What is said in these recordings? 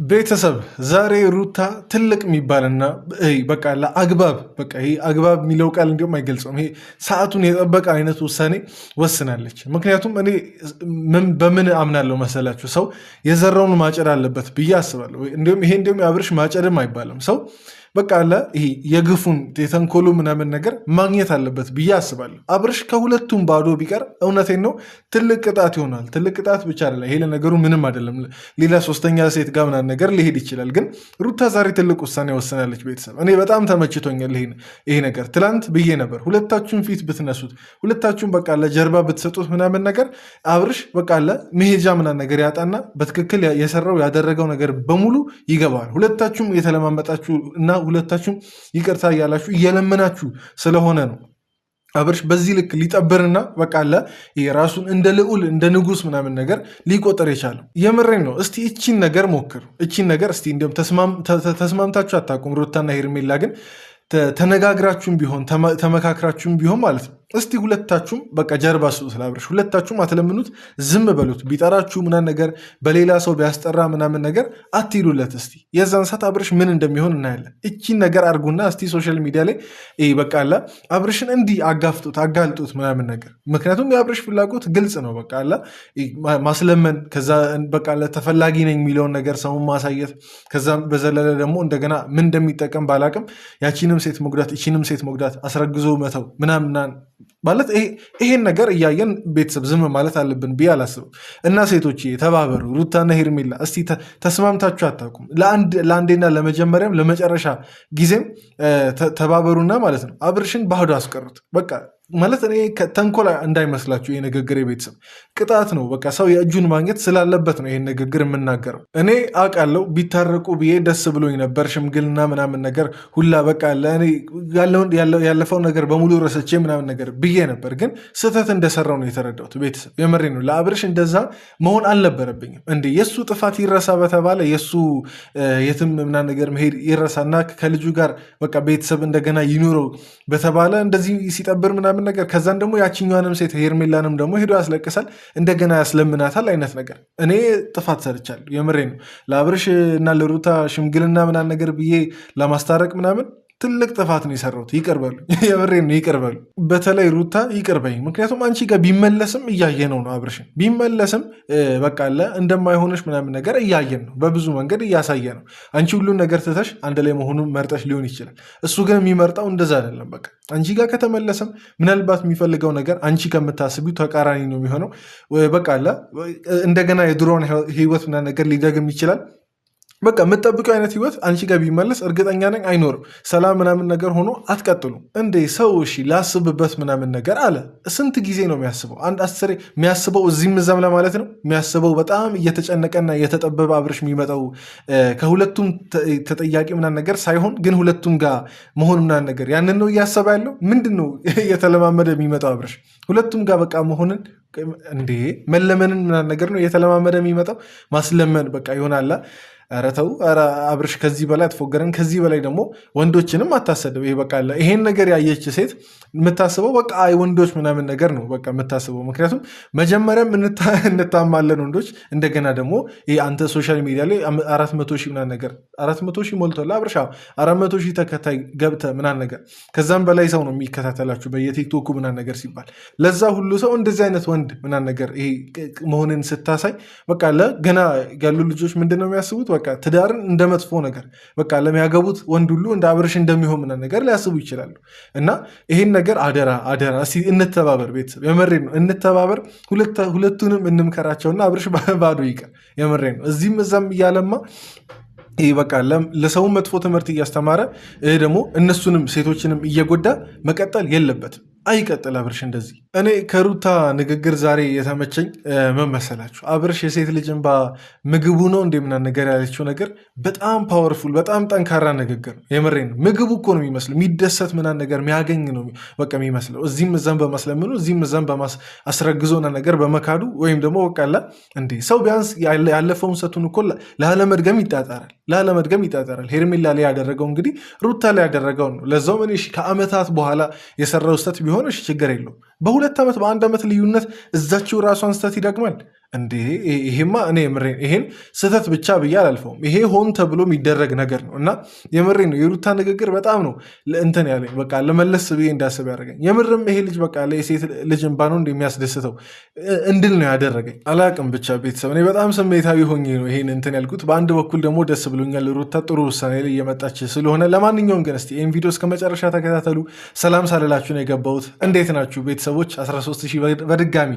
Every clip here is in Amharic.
ቤተሰብ ዛሬ ሩታ ትልቅ የሚባልና በቃ ለአግባብ በቃ ይሄ አግባብ የሚለው ቃል እንዲሁም አይገልጸውም። ይሄ ሰዓቱን የጠበቀ አይነት ውሳኔ ወስናለች። ምክንያቱም እኔ በምን አምናለሁ መሰላችሁ? ሰው የዘራውን ማጨድ አለበት ብዬ አስባለሁ። እንዲሁም የአብርሽ ማጨድም አይባልም። ሰው በቃ አለ ይሄ የግፉን የተንኮሉ ምናምን ነገር ማግኘት አለበት ብዬ አስባለሁ። አብርሽ ከሁለቱም ባዶ ቢቀር እውነቴን ነው ትልቅ ቅጣት ይሆናል። ትልቅ ቅጣት ብቻ አይደለም፣ ይሄ ለነገሩ ምንም አይደለም። ሌላ ሶስተኛ ሴት ጋር ምናምን ነገር ሊሄድ ይችላል። ግን ሩታ ዛሬ ትልቅ ውሳኔ ወስናለች። ቤተሰብ እኔ በጣም ተመችቶኛል ይሄ ነገር። ትላንት ብዬ ነበር ሁለታችሁም ፊት ብትነሱት፣ ሁለታችሁም በቃ ለጀርባ ብትሰጡት ምናምን ነገር አብርሽ በቃ መሄጃ ምናምን ነገር ያጣና በትክክል የሰራው ያደረገው ነገር በሙሉ ይገባል። ሁለታችሁም የተለማመጣችሁ እና ሁለታችሁም ይቅርታ እያላችሁ እየለመናችሁ ስለሆነ ነው አብርሽ በዚህ ልክ ሊጠብርና በቃ ራሱን እንደ ልዑል እንደ ንጉስ ምናምን ነገር ሊቆጠር የቻለው። የምሬን ነው። እስቲ እቺን ነገር ሞክሩ። እቺን ነገር እስቲ እንዲሁም ተስማምታችሁ አታውቁም። ሩታና ሄርሜላ ግን ተነጋግራችሁም ቢሆን ተመካክራችሁም ቢሆን ማለት ነው። እስቲ ሁለታችሁም በቃ ጀርባ ስጡት ለአብርሽ። ሁለታችሁም አትለምኑት፣ ዝም በሉት። ቢጠራችሁ ምናምን ነገር በሌላ ሰው ቢያስጠራ ምናምን ነገር አትሂዱለት። እስቲ የዛን ሰዓት አብርሽ ምን እንደሚሆን እናያለን። እቺን ነገር አድርጉና እስቲ ሶሻል ሚዲያ ላይ በቃ አብርሽን እንዲህ አጋፍጡት፣ አጋልጡት ምናምን ነገር። ምክንያቱም የአብርሽ ፍላጎት ግልጽ ነው። በቃ ማስለመን፣ ከዛ በቃ ተፈላጊ ነኝ የሚለውን ነገር ሰውን ማሳየት፣ ከዛ በዘለለ ደግሞ እንደገና ምን እንደሚጠቀም ባላቅም ያቺንም ሴት መጉዳት፣ እቺንም ሴት መጉዳት፣ አስረግዞ መተው ምናምን ማለት ይሄን ነገር እያየን ቤተሰብ ዝም ማለት አለብን ብዬ አላስብም። እና ሴቶች ተባበሩ። ሩታና ሄርሜላ እስቲ ተስማምታችሁ አታውቁም? ለአንዴና ለመጀመሪያም ለመጨረሻ ጊዜም ተባበሩና ማለት ነው አብርሽን ባዶ አስቀሩት። በቃ ማለት እኔ ተንኮል እንዳይመስላችሁ ይህ ንግግር የቤተሰብ ቅጣት ነው። በቃ ሰው የእጁን ማግኘት ስላለበት ነው ይህን ንግግር የምናገረው። እኔ አውቃለሁ ቢታረቁ ብዬ ደስ ብሎኝ ነበር። ሽምግልና ምናምን ነገር ሁላ በቃ ያለፈው ነገር በሙሉ ረስቼ ምናምን ነገር ብዬ ነበር። ግን ስህተት እንደሰራው ነው የተረዳሁት። ቤተሰብ የመሬ ነው። ለአብርሽ እንደዛ መሆን አልነበረብኝም። እንደ የእሱ ጥፋት ይረሳ በተባለ የእሱ የትም ምናምን ነገር መሄድ ይረሳና ከልጁ ጋር በቃ ቤተሰብ እንደገና ይኑረው በተባለ እንደዚህ ሲጠብር ምናምን ነገር ከዛን ደግሞ ያችኛዋንም ሴት ሄርሜላንም ደግሞ ሄዶ ያስለቅሳል፣ እንደገና ያስለምናታል አይነት ነገር። እኔ ጥፋት ሰርቻለሁ። የምሬ ነው። ለአብርሽ እና ለሩታ ሽምግልና ምናምን ነገር ብዬ ለማስታረቅ ምናምን ትልቅ ጥፋት ነው የሰራሁት። ይቅር በሉ። የምሬን ነው። ይቅር በሉ። በተለይ ሩታ ይቅር በይ። ምክንያቱም አንቺ ጋር ቢመለስም እያየ ነው አብርሽን ቢመለስም በቃ እንደማይሆንሽ ምናምን ነገር እያየን ነው። በብዙ መንገድ እያሳየ ነው። አንቺ ሁሉን ነገር ትተሽ አንድ ላይ መሆኑን መርጠሽ ሊሆን ይችላል። እሱ ግን የሚመርጠው እንደዛ አይደለም። በቃ አንቺ ጋር ከተመለሰም ምናልባት የሚፈልገው ነገር አንቺ ከምታስቢው ተቃራኒ ነው የሚሆነው። በቃ እንደገና የድሮውን ህይወት ምናምን ነገር ሊደግም ይችላል። በቃ የምጠብቀው አይነት ህይወት አንቺ ጋር ቢመለስ እርግጠኛ ነኝ አይኖርም። ሰላም ምናምን ነገር ሆኖ አትቀጥሉም እንዴ? ሰው እሺ ላስብበት ምናምን ነገር አለ። ስንት ጊዜ ነው የሚያስበው? አንድ አስሬ የሚያስበው እዚህም እዛም ለማለት ነው የሚያስበው። በጣም እየተጨነቀና እየተጠበበ አብርሽ የሚመጣው ከሁለቱም ተጠያቂ ምናምን ነገር ሳይሆን ግን ሁለቱም ጋር መሆን ምናምን ነገር ያንን ነው እያሰበ ያለው። ምንድን ነው እየተለማመደ የሚመጣው አብርሽ? ሁለቱም ጋር በቃ መሆንን እንዴ መለመንን ምናምን ነገር ነው እየተለማመደ የሚመጣው። ማስለመን በቃ ይሆናላ። ኧረ ተው፣ ኧረ አብርሽ ከዚህ በላይ አትፎገረን። ከዚህ በላይ ደግሞ ወንዶችንም አታሰድብ። ይሄ በቃ ይሄን ነገር ያየች ሴት የምታስበው በቃ ወንዶች ምናምን ነገር ነው በቃ የምታስበው። ምክንያቱም መጀመሪያም እንታማለን ወንዶች። እንደገና ደግሞ ይሄ አንተ ሶሻል ሚዲያ ላይ 400 ሺህ ምናምን ነገር 400 ሺህ ሞልቷል አብርሽ። 400 ሺህ ተከታይ ገብተህ ምናምን ነገር ከዛም በላይ ሰው ነው የሚከታተላችሁ በየቲክቶኩ ምናምን ነገር ሲባል ለዛ ሁሉ ሰው እንደዚህ አይነት ወንድ ምናምን ነገር ይሄ መሆንን ስታሳይ በቃ ገና ያሉ ልጆች ምንድን ነው የሚያስቡት? በቃ ትዳርን እንደ መጥፎ ነገር በቃ ለሚያገቡት ወንድ ሁሉ እንደ አብርሽ እንደሚሆን ምናምን ነገር ሊያስቡ ይችላሉ። እና ይሄን ነገር አደራ እስኪ እንተባበር። ቤተሰብ የመሬ ነው፣ እንተባበር። ሁለቱንም እንምከራቸውና አብርሽ ባዶ ይቀር። የመሬ ነው። እዚህም እዛም እያለማ ይህ በቃ ለሰው መጥፎ ትምህርት እያስተማረ ደግሞ እነሱንም ሴቶችንም እየጎዳ መቀጠል የለበትም። አይቀጥል አብርሽ እንደዚህ። እኔ ከሩታ ንግግር ዛሬ የተመቸኝ ምን መሰላችሁ? አብርሽ የሴት ልጅ እንባ ምግቡ ነው እንደምና ነገር ያለችው ነገር በጣም ፓወርፉል፣ በጣም ጠንካራ ንግግር ነው። የምሬን ነው። ምግቡ እኮ ነው የሚመስለው። የሚደሰት ምናምን ነገር የሚያገኝ ነው በቃ የሚመስለው። እዚህም እዛም በማስለምኑ እዚህም እዛም አስረግዞና ነገር በመካዱ ወይም ደግሞ በቃላ እንዴ ሰው ቢያንስ ያለፈውን ሰቱን እኮ ላለመድገም ይጣጣራል። ሄርሜላ ላይ ያደረገው እንግዲህ ሩታ ላይ ያደረገው ነው። ለዛው ምን ከዓመታት በኋላ የሰራው ስተት ቢሆን ችግር የለውም። በ2 ዓመት በ1 ዓመት ልዩነት እዛችው ራሷን ስህተት ይደግማል እንዴ? ይሄማ እኔ የምሬን ይሄን ስህተት ብቻ ብዬ አላልፈውም። ይሄ ሆን ተብሎ የሚደረግ ነገር ነው እና የምሬን ነው። የሩታ ንግግር በጣም ነው እንትን ያለኝ፣ በቃ ለመለስ ብዬ እንዳስብ ያደረገኝ። የምርም ይሄ ልጅ በቃ የሴት ልጅ እንባ ነው እንደሚያስደስተው እንድል ነው ያደረገኝ። አላቅም ብቻ ቤተሰብ እኔ በጣም ስሜታዊ ሆኜ ነው ይሄን እንትን ያልኩት። በአንድ በኩል ደግሞ ደስ ብሎኛል፣ ሩታ ጥሩ ውሳኔ ላይ እየመጣች ስለሆነ። ለማንኛውም ግን እስኪ ይህን ቪዲዮ እስከ መጨረሻ ተከታተሉ። ሰላም ሳልላችሁ ነው የገባሁት። እንዴት ናችሁ ቤተሰቦች? 13 ሺህ በድጋሚ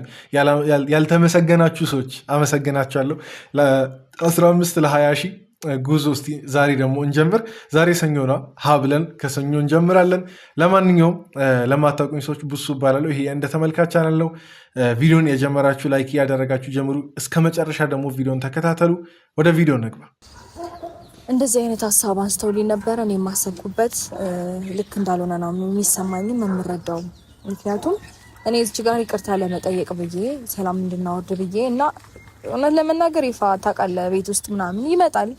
ያልተመሰገናችሁ ሰዎች አመሰግናችኋለሁ። ለ15 ለ20 ሺህ ጉዞ እስቲ ዛሬ ደግሞ እንጀምር። ዛሬ ሰኞ ነው፣ ሀ ብለን ከሰኞ እንጀምራለን። ለማንኛውም ለማታውቁኝ ሰዎች ቡሱ እባላለሁ። ይሄ እንደ ተመልካች ቻናል ነው። ቪዲዮን የጀመራችሁ ላይክ እያደረጋችሁ ጀምሩ። እስከ መጨረሻ ደግሞ ቪዲዮን ተከታተሉ። ወደ ቪዲዮ እንግባ። እንደዚህ አይነት ሀሳብ አንስተውልኝ ነበረ። እኔ የማሰብኩበት ልክ እንዳልሆነ ነው የሚሰማኝም የምረዳው። ምክንያቱም እኔ እዚህ ጋር ይቅርታ ለመጠየቅ ብዬ ሰላም እንድናወርድ ብዬ እና እውነት ለመናገር ይፋ ታውቃለህ፣ ቤት ውስጥ ምናምን ይመጣል።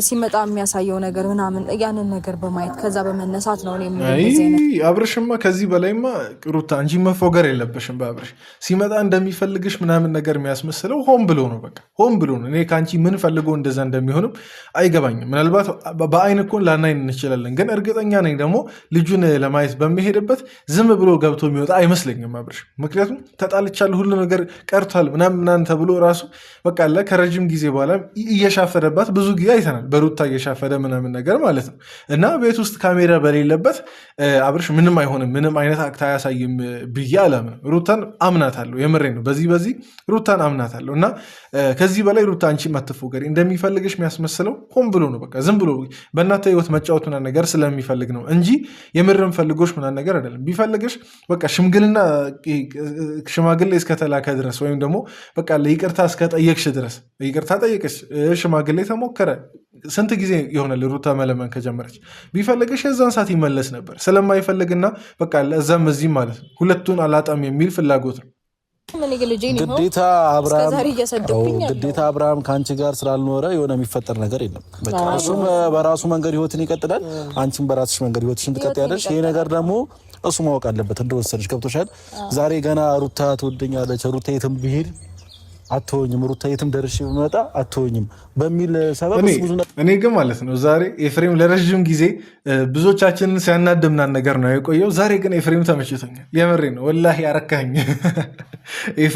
ሲመጣ የሚያሳየው ነገር ምናምን ያንን ነገር በማየት ከዛ በመነሳት ነው አብርሽማ ከዚህ በላይማ ሩታ እንጂ መፎገር የለበሽም። በአብርሽ ሲመጣ እንደሚፈልግሽ ምናምን ነገር የሚያስመስለው ሆን ብሎ ነው፣ በቃ ሆን ብሎ ነው። እኔ ከአንቺ ምን ፈልጎ እንደዛ እንደሚሆንም አይገባኝም። ምናልባት በአይን እኮ ላናይ እንችላለን፣ ግን እርግጠኛ ነኝ ደግሞ ልጁን ለማየት በሚሄድበት ዝም ብሎ ገብቶ የሚወጣ አይመስለኝም አብርሽ። ምክንያቱም ተጣልቻለሁ ሁሉ ነገር ቀርቷል ምናምን ተብሎ ራሱ በቃ ከረጅም ጊዜ በኋላ እየሻፈረባት ብዙ ጊዜ አይተናል። በሩታ እየሻፈደ ምናምን ነገር ማለት ነው። እና ቤት ውስጥ ካሜራ በሌለበት አብርሽ ምንም አይሆንም፣ ምንም አይነት አክት አያሳይም ብዬ አላምንም። ሩታን አምናታለሁ፣ የምሬን ነው። በዚህ ሩታን አምናታለሁ። እና ከዚህ በላይ ሩታ አንቺ አትፎገሪ። እንደሚፈልግሽ የሚያስመስለው ሆን ብሎ ነው፣ በቃ ዝም ብሎ በእናንተ ህይወት መጫወት ምናምን ነገር ስለሚፈልግ ነው እንጂ የምርም ፈልጎሽ ምናምን ነገር አይደለም። ቢፈልግሽ በቃ ሽማግሌ እስከተላከ ድረስ ወይም ደግሞ በቃ ለይቅርታ እስከጠየቅሽ ድረስ ይቅርታ ጠየቅሽ፣ ሽማግሌ ተሞከረ። ስንት ጊዜ የሆነ ሩታ መለመን ከጀመረች። ቢፈልግሽ የዛን ሰዓት ይመለስ ነበር። ስለማይፈልግና በቃ እዛም እዚህም ማለት ነው ሁለቱን አላጣም የሚል ፍላጎት ነው። ግዴታ አብርሃም ከአንቺ ጋር ስላልኖረ የሆነ የሚፈጠር ነገር የለም። እሱም በራሱ መንገድ ህይወትን ይቀጥላል፣ አንቺም በራስሽ መንገድ ህይወትሽን ትቀጥያለሽ። ይሄ ነገር ደግሞ እሱ ማወቅ አለበት እንደወሰደሽ። ገብቶሻል? ዛሬ ገና ሩታ ትወደኛለች፣ ሩታ የትም ብሄድ አትሆኝም፣ ሩታ የትም ደርሼ ብመጣ አትሆኝም በሚል ሰበብ እኔ ግን ማለት ነው ዛሬ ኤፍሬም ለረዥም ጊዜ ብዙዎቻችንን ሲያናድምናን ነገር ነው የቆየው። ዛሬ ግን ኤፍሬም ተመችቶኛል። የምሬን ነው ወላሂ አረካኝ ይፋ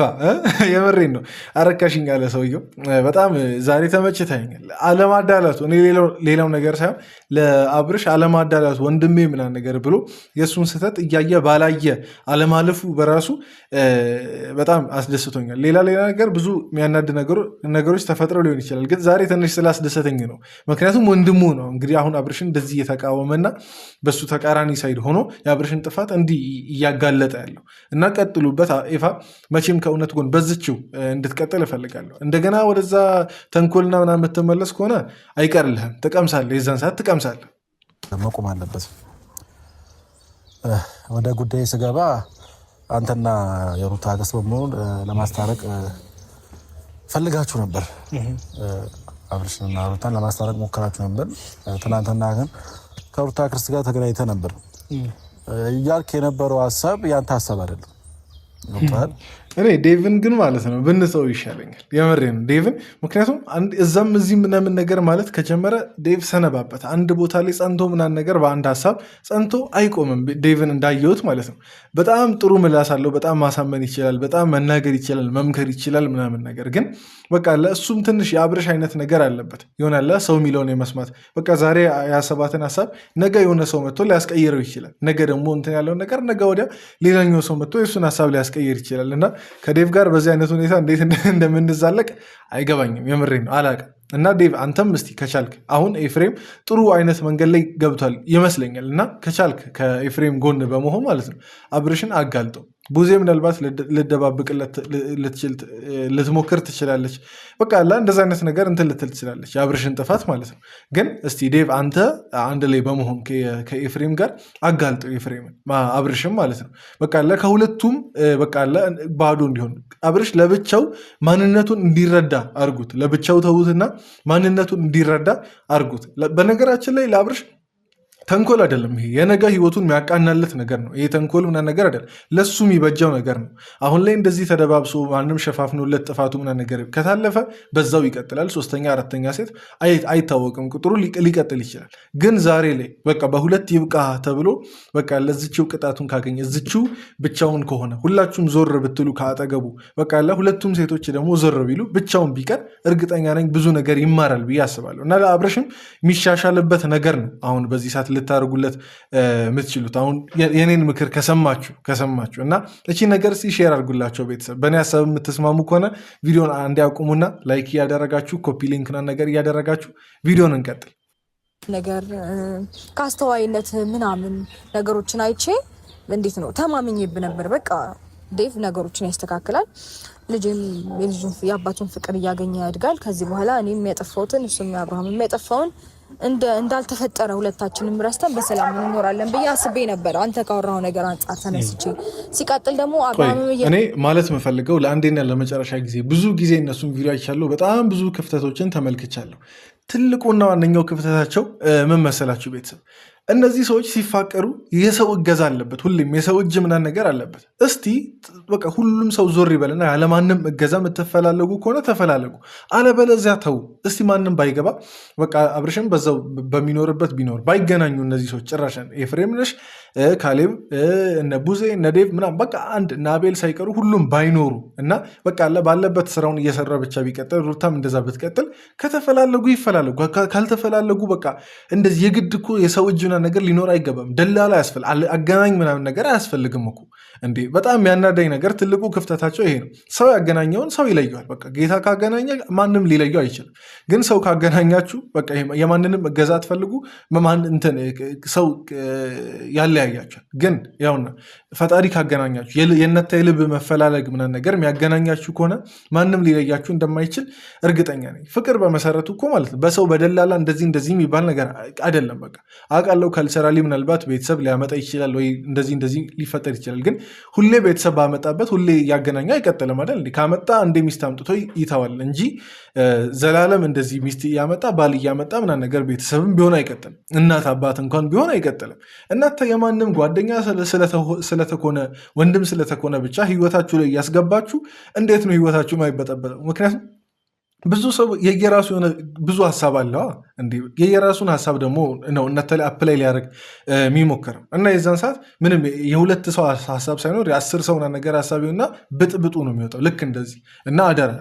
የምሬን ነው አረካሽኝ ያለ ሰውየው በጣም ዛሬ ተመችቶኛል። አለማዳላቱ እኔ ሌላው ነገር ሳይሆን ለአብርሽ አለማዳላቱ ወንድሜ ምናምን ነገር ብሎ የእሱን ስህተት እያየ ባላየ አለማለፉ በራሱ በጣም አስደስቶኛል። ሌላ ነገር ብዙ የሚያናድ ነገሮች ተፈጥረው ሊሆን ይችላል፣ ግን ዛሬ ትንሽ ስላስደሰተኝ ነው። ምክንያቱም ወንድሙ ነው እንግዲህ አሁን አብርሽን እንደዚህ እየተቃወመና በሱ ተቃራኒ ሳይድ ሆኖ የአብርሽን ጥፋት እንዲህ እያጋለጠ ያለው እና ቀጥሉበት ኤፋ፣ መቼም ከእውነት ጎን በዝችው እንድትቀጥል እፈልጋለሁ። እንደገና ወደዛ ተንኮልና ምናምን የምትመለስ ከሆነ አይቀርልህም፣ ትቀምሳለህ፣ የዛን ሰዓት ትቀምሳለህ። መቆም አለበት። ወደ ጉዳይ ስገባ አንተና የሩታ አገስ በመሆን ለማስታረቅ ፈልጋችሁ ነበር። አብርሽንና ሩታን ለማስታረቅ ሞከራችሁ ነበር። ትናንትና ግን ከሩታ ክርስት ጋር ተገናኝተ ነበር። እያልክ የነበረው ሀሳብ ያንተ ሀሳብ አይደለም። እኔ ዴቭን ግን ማለት ነው ብንተው ይሻለኛል። የምሬ ነው ዴቭን። ምክንያቱም እዛም እዚህ ምናምን ነገር ማለት ከጀመረ ዴቭ ሰነባበት። አንድ ቦታ ላይ ጸንቶ ምናምን ነገር በአንድ ሀሳብ ጸንቶ አይቆምም። ዴቭን እንዳየሁት ማለት ነው በጣም ጥሩ ምላስ አለው። በጣም ማሳመን ይችላል፣ በጣም መናገር ይችላል፣ መምከር ይችላል ምናምን ነገር ግን በቃ ለእሱም ትንሽ የአብርሽ አይነት ነገር አለበት ይሆናል። ሰው የሚለውን የመስማት በቃ ዛሬ ያሰባትን ሀሳብ ነገ የሆነ ሰው መጥቶ ሊያስቀይረው ይችላል። ነገ ደግሞ እንትን ያለውን ነገር ነገ ወዲያ ሌላኛው ሰው መጥቶ የእሱን ሀሳብ ሊያስቀይር ይችላል እና ከዴቭ ጋር በዚህ አይነት ሁኔታ እንዴት እንደምንዛለቅ አይገባኝም። የምሬ ነው አላቅም። እና ዴቭ አንተም እስቲ ከቻልክ አሁን ኤፍሬም ጥሩ አይነት መንገድ ላይ ገብቷል ይመስለኛል እና ከቻልክ ከኤፍሬም ጎን በመሆን ማለት ነው አብርሽን አጋልጠው። ቡዜ ምናልባት ልደባብቅለት ልትሞክር ትችላለች። በቃ እንደዛ አይነት ነገር እንትን ልትል ትችላለች የአብርሽን ጥፋት ማለት ነው። ግን እስቲ ዴቭ አንተ አንድ ላይ በመሆን ከኤፍሬም ጋር አጋልጠው ኤፍሬምን አብርሽም ማለት ነው። በቃ ከሁለቱም በቃ ባዶ እንዲሆን አብርሽ ለብቻው ማንነቱን እንዲረዳ አርጉት። ለብቻው ተዉትና ማንነቱን እንዲረዳ አርጉት። በነገራችን ላይ ለአብርሽ ተንኮል አይደለም። ይሄ የነገ ህይወቱን የሚያቃናለት ነገር ነው። ይሄ ተንኮል ምናምን ነገር አይደለም፣ ለሱ የሚበጃው ነገር ነው። አሁን ላይ እንደዚህ ተደባብሶ ማንም ሸፋፍኖለት ጥፋቱ ምናምን ነገር ከታለፈ በዛው ይቀጥላል። ሶስተኛ አራተኛ ሴት አይታወቅም፣ ቁጥሩ ሊቀጥል ይችላል። ግን ዛሬ ላይ በቃ በሁለት ይብቃ ተብሎ በቃ ለዝችው ቅጣቱን ካገኘ ዝችው ብቻውን ከሆነ ሁላችሁም ዞር ብትሉ ከአጠገቡ በቃ ሁለቱም ሴቶች ደግሞ ዞር ቢሉ ብቻውን ቢቀር እርግጠኛ ነኝ ብዙ ነገር ይማራል ብዬ አስባለሁ። እና ለአብርሽም የሚሻሻልበት ነገር ነው አሁን በዚህ ሰዓት ልታደርጉለት የምትችሉት። አሁን የኔን ምክር ከሰማችሁ እና እቺ ነገር ሼር አድርጉላቸው ቤተሰብ። በእኔ ሀሳብ የምትስማሙ ከሆነ ቪዲዮን አንድ ያቁሙና ላይክ እያደረጋችሁ ኮፒ ሊንክና ነገር እያደረጋችሁ ቪዲዮን እንቀጥል። ነገር ከአስተዋይነት ምናምን ነገሮችን አይቼ እንዴት ነው ተማምኜብ ነበር። በቃ ዴቭ ነገሮችን ያስተካክላል፣ ልጅም የአባቱን ፍቅር እያገኘ ያድጋል። ከዚህ በኋላ እኔም ያጠፋሁትን እሱም አብርሃም የሚያጠፋውን እንዳልተፈጠረ ሁለታችንም ረስተን በሰላም እንኖራለን ብዬ አስቤ ነበር፣ አንተ ካወራው ነገር አንጻር ተነስቼ። ሲቀጥል ደግሞ እኔ ማለት የምፈልገው ለአንዴና ለመጨረሻ ጊዜ ብዙ ጊዜ እነሱን ቪዲዮ አይቻለሁ፣ በጣም ብዙ ክፍተቶችን ተመልክቻለሁ። ትልቁና ዋነኛው ክፍተታቸው ምን መሰላችሁ ቤተሰብ? እነዚህ ሰዎች ሲፋቀሩ የሰው እገዛ አለበት፣ ሁሌም የሰው እጅ ምናምን ነገር አለበት። እስቲ በቃ ሁሉም ሰው ዞር ይበልና ያለማንም እገዛ የምትፈላለጉ ከሆነ ተፈላለጉ፣ አለበለዚያ ተው። እስቲ ማንም ባይገባ በቃ አብርሽም በዛው በሚኖርበት ቢኖር ባይገናኙ እነዚህ ሰዎች ጭራሽን ኤፍሬም ነሽ፣ ካሌብ፣ እነ ቡዜ፣ እነ ዴቭ ምናምን በቃ አንድ እነ አቤል ሳይቀሩ ሁሉም ባይኖሩ እና በቃ ባለበት ስራውን እየሰራ ብቻ ቢቀጥል፣ ሩታም እንደዛ ብትቀጥል፣ ከተፈላለጉ ይፈላለጉ፣ ካልተፈላለጉ በቃ እንደዚህ የግድ እኮ የሰው እጅ ነገር ሊኖር አይገባም። ደላላ አገናኝ ምናምን ነገር አያስፈልግም እኮ እንዴ። በጣም የሚያናዳኝ ነገር ትልቁ ክፍተታቸው ይሄ ነው። ሰው ያገናኘውን ሰው ይለየዋል። በቃ ጌታ ካገናኘ ማንም ሊለየው አይችልም። ግን ሰው ካገናኛችሁ በቃ የማንንም እገዛ አትፈልጉ፣ ሰው ያለያያችኋል። ግን ያውና ፈጣሪ ካገናኛችሁ የእናንተ የልብ መፈላለግ ምናምን ነገር የሚያገናኛችሁ ከሆነ ማንም ሊለያችሁ እንደማይችል እርግጠኛ ነኝ። ፍቅር በመሰረቱ እኮ ማለት ነው በሰው በደላላ እንደዚህ የሚባል ነገር አይደለም። በቃ አውቃለሁ ካልቸራሊ ምናልባት ቤተሰብ ሊያመጣ ይችላል ወይ እንደዚህ ሊፈጠር ይችላል። ግን ሁሌ ቤተሰብ ባመጣበት ሁሌ እያገናኘ አይቀጥልም አይደል? ካመጣ እንደ ሚስት አምጥቶ ይተዋል እንጂ ዘላለም እንደዚህ ሚስት እያመጣ ባል እያመጣ ምናምን ነገር ቤተሰብም ቢሆን አይቀጥልም። እናት አባት እንኳን ቢሆን አይቀጥልም። እናንተ የማንም ጓደኛ ስለተኮነ ወንድም ስለተኮነ ብቻ ህይወታችሁ ላይ እያስገባችሁ እንዴት ነው ህይወታችሁ ማይበጠበጠው? ምክንያቱም ብዙ ሰው የየራሱ የሆነ ብዙ ሀሳብ አለው እንዴ። የየራሱን ሀሳብ ደግሞ ነው እናንተ አፕላይ ሊያደርግ የሚሞክረው እና የዛን ሰዓት ምንም የሁለት ሰው ሀሳብ ሳይኖር የ10 ሰው ነገር ሀሳቢውና ብጥብጡ ነው የሚወጣው። ልክ እንደዚህ እና አደራ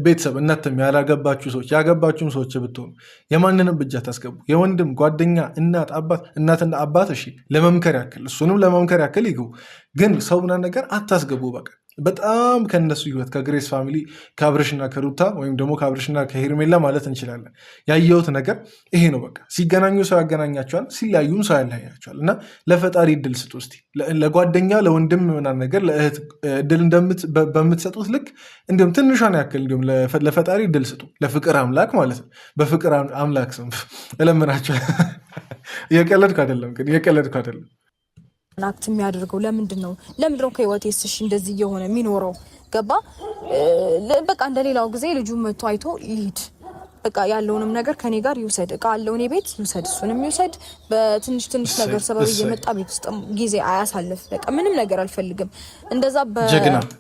ቤተሰብ እናንተም ያላገባችሁ ሰዎች ያገባችሁም ሰዎች ብትሆኑ የማንንም እጅ አታስገቡ። የወንድም ጓደኛ፣ እናት አባት፣ እናትና አባት እሺ ለመምከር ያክል እሱንም ለመምከር ያክል ይግቡ። ግን ሰው ምናምን ነገር አታስገቡ። በቃ በጣም ከነሱ ህይወት ከግሬስ ፋሚሊ ከአብርሽና ከሩታ ወይም ደግሞ ከአብርሽና ከሄርሜላ ማለት እንችላለን ያየሁት ነገር ይሄ ነው። በቃ ሲገናኙ ሰው ያገናኛቸዋል፣ ሲለያዩም ሰው ያለያያቸዋል። እና ለፈጣሪ እድል ስጡ እስቲ። ለጓደኛ ለወንድም ምናምን ነገር ለእህት እድል በምትሰጡት ልክ እንዲሁም ትንሿን ያክል እንዲሁም ለፈጣሪ እድል ስጡ። ለፍቅር አምላክ ማለት ነው። በፍቅር አምላክ ስም እለምናቸዋል። የቀለድኩ አይደለም። አክት የሚያደርገው ለምንድን ነው ከህይወቴ ስሽ እንደዚህ እየሆነ የሚኖረው? ገባ በቃ እንደሌላው ጊዜ ልጁ መጥቶ አይቶ ይሂድ። በቃ ያለውንም ነገር ከኔ ጋር ይውሰድ። እቃ አለው እኔ ቤት ይውሰድ፣ እሱንም ይውሰድ። በትንሽ ነገር ሰበብ እየመጣ ቤት ውስጥ ጊዜ አያሳልፍ። በቃ ምንም ነገር አልፈልግም። እንደዛ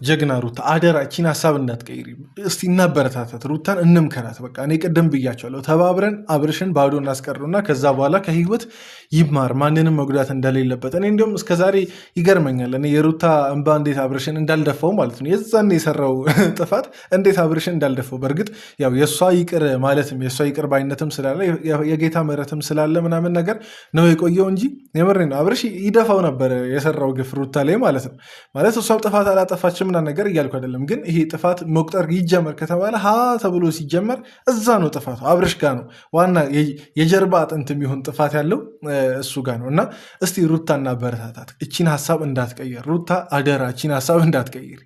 ጀግና ሩታ አደራ እቺን ሀሳብ እንዳትቀይሪ እስቲ። እናበረታታት፣ ሩታን እንምከራት። በቃ እኔ ቅድም ብያቸዋለሁ፣ ተባብረን አብርሽን ባዶ እናስቀሩና ከዛ በኋላ ከህይወት ይማር ማንንም መጉዳት እንደሌለበት። እኔ እንዲሁም እስከዛሬ ይገርመኛል እኔ የሩታ እንባ እንዴት አብርሽን እንዳልደፋው ማለት ነው። የዛን የሰራው ጥፋት እንዴት አብርሽን እንዳልደፋው። በእርግጥ ያው የእሷ ይቅር ማለትም የእሷ ይቅር ባይነትም ስላለ የጌታ ምሕረትም ስላለ ምናምን ነገር ነው የቆየው እንጂ የምሬ ነው አብርሽ ይደፋው ነበር የሰራው ግፍ ሩታ ላይ ማለት ነው። ማለት እሷ ጥፋት አላጠፋችም ምናምን ነገር እያልኩ አይደለም። ግን ይሄ ጥፋት መቁጠር ይጀመር ከተባለ ሀ ተብሎ ሲጀመር እዛ ነው ጥፋቱ፣ አብርሽ ጋር ነው ዋና የጀርባ አጥንት የሚሆን ጥፋት ያለው እሱ ጋር ነው። እና እስቲ ሩታ እናበረታታት፣ እቺን ሀሳብ እንዳትቀየር ሩታ አደራ፣ እቺን ሀሳብ እንዳትቀይር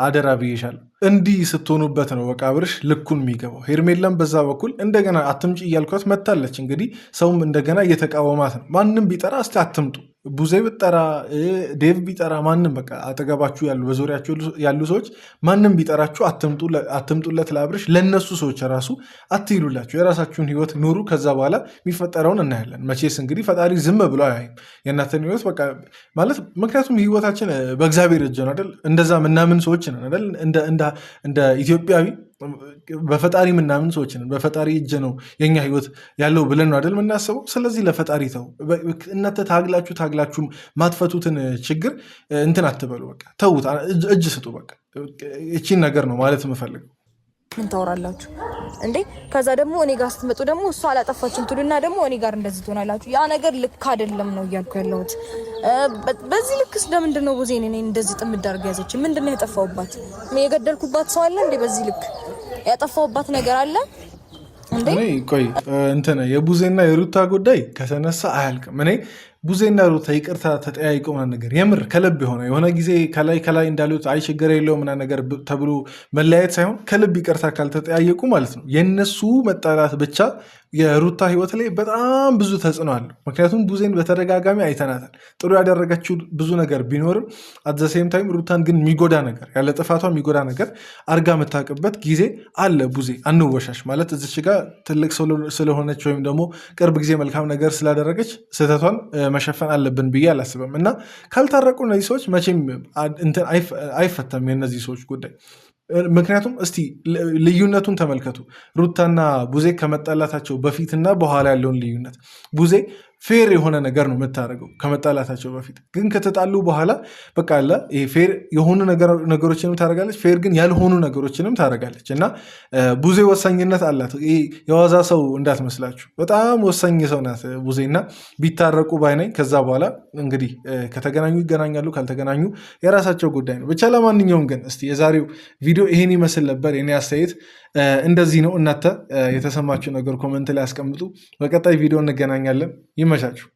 አደራ ብዬሻለሁ። እንዲህ ስትሆኑበት ነው በቃ አብርሽ ልኩን የሚገባው። ሄርሜላም በዛ በኩል እንደገና አትምጪ እያልኳት መታለች። እንግዲህ ሰውም እንደገና እየተቃወማት ነው። ማንም ቢጠራ እስቲ አትምጡ ቡዜ ብጠራ ዴቭ ቢጠራ ማንም በቃ አጠገባችሁ ያሉ በዙሪያችሁ ያሉ ሰዎች ማንም ቢጠራችሁ አትምጡለት ለአብርሽ። ለእነሱ ሰዎች ራሱ አትሂዱላችሁ፣ የራሳችሁን ህይወት ኑሩ። ከዛ በኋላ የሚፈጠረውን እናያለን። መቼስ እንግዲህ ፈጣሪ ዝም ብሎ አያይም የእናንተን ህይወት በቃ ማለት ምክንያቱም ህይወታችን በእግዚአብሔር እጅ ነው አይደል? እንደዛ ምናምን ሰዎች ነን አይደል? እንደ ኢትዮጵያዊ በፈጣሪ ምናምን ሰዎች ነን። በፈጣሪ እጅ ነው የኛ ህይወት ያለው ብለን ነው አይደል የምናስበው። ስለዚህ ለፈጣሪ ተው። እናንተ ታግላችሁ ማትፈቱትን ችግር እንትን አትበሉ። በቃ ተውት፣ እጅ ስጡ። በቃ እቺን ነገር ነው ማለት የምፈልገው። ምን ታወራላችሁ እንዴ? ከዛ ደግሞ እኔ ጋር ስትመጡ ደግሞ እሷ አላጠፋችም ትሉና ደግሞ እኔ ጋር እንደዚህ ትሆናላችሁ። ያ ነገር ልክ አይደለም ነው እያልኩ ያለሁት። በዚህ ልክስ ለምንድን ነው ቡዜን እኔ እንደዚህ ጥምድ አድርጋ ያዘች? ምንድን ነው ያጠፋሁባት? የገደልኩባት ሰው አለ እንዴ? በዚህ ልክ ያጠፋሁባት ነገር አለ እንዴ? ቆይ እንትን የቡዜና የሩታ ጉዳይ ከተነሳ አያልቅም። እኔ ቡዜና ሩታ ይቅርታ ተጠያይቀው ምናምን ነገር የምር ከልብ የሆነ ጊዜ ከላይ እንዳሉት አይ ችግር የለው ምናምን ነገር ተብሎ መለያየት ሳይሆን ከልብ ይቅርታ ካልተጠያየቁ ማለት ነው የነሱ መጣላት ብቻ የሩታ ህይወት ላይ በጣም ብዙ ተጽዕኖ አለው። ምክንያቱም ቡዜን በተደጋጋሚ አይተናታል። ጥሩ ያደረገችው ብዙ ነገር ቢኖርም አዘሴም ታይም ሩታን ግን የሚጎዳ ነገር ያለ ጥፋቷ የሚጎዳ ነገር አርጋ የምታውቅበት ጊዜ አለ። ቡዜ አንወሻሽ ማለት እዚች ጋር ትልቅ ስለሆነች ወይም ደግሞ ቅርብ ጊዜ መልካም ነገር ስላደረገች ስህተቷን መሸፈን አለብን ብዬ አላስብም። እና ካልታረቁ እነዚህ ሰዎች መቼም አይፈታም የእነዚህ ሰዎች ጉዳይ። ምክንያቱም እስቲ ልዩነቱን ተመልከቱ። ሩታና ቡዜ ከመጣላታቸው በፊትና በኋላ ያለውን ልዩነት ቡዜ ፌር የሆነ ነገር ነው የምታደርገው ከመጣላታቸው በፊት። ግን ከተጣሉ በኋላ በቃ አለ ይሄ ፌር የሆኑ ነገሮችንም ታደርጋለች፣ ፌር ግን ያልሆኑ ነገሮችንም ታደርጋለች። እና ቡዜ ወሳኝነት አላት። ይሄ የዋዛ ሰው እንዳትመስላችሁ፣ በጣም ወሳኝ ሰው ናት ቡዜ። እና ቢታረቁ ባይነኝ። ከዛ በኋላ እንግዲህ ከተገናኙ ይገናኛሉ፣ ካልተገናኙ የራሳቸው ጉዳይ ነው። ብቻ ለማንኛውም ግን እስቲ የዛሬው ቪዲዮ ይሄን ይመስል ነበር። የኔ አስተያየት እንደዚህ ነው። እናንተ የተሰማችሁ ነገር ኮመንት ላይ አስቀምጡ። በቀጣይ ቪዲዮ እንገናኛለን። ይመቻችሁ።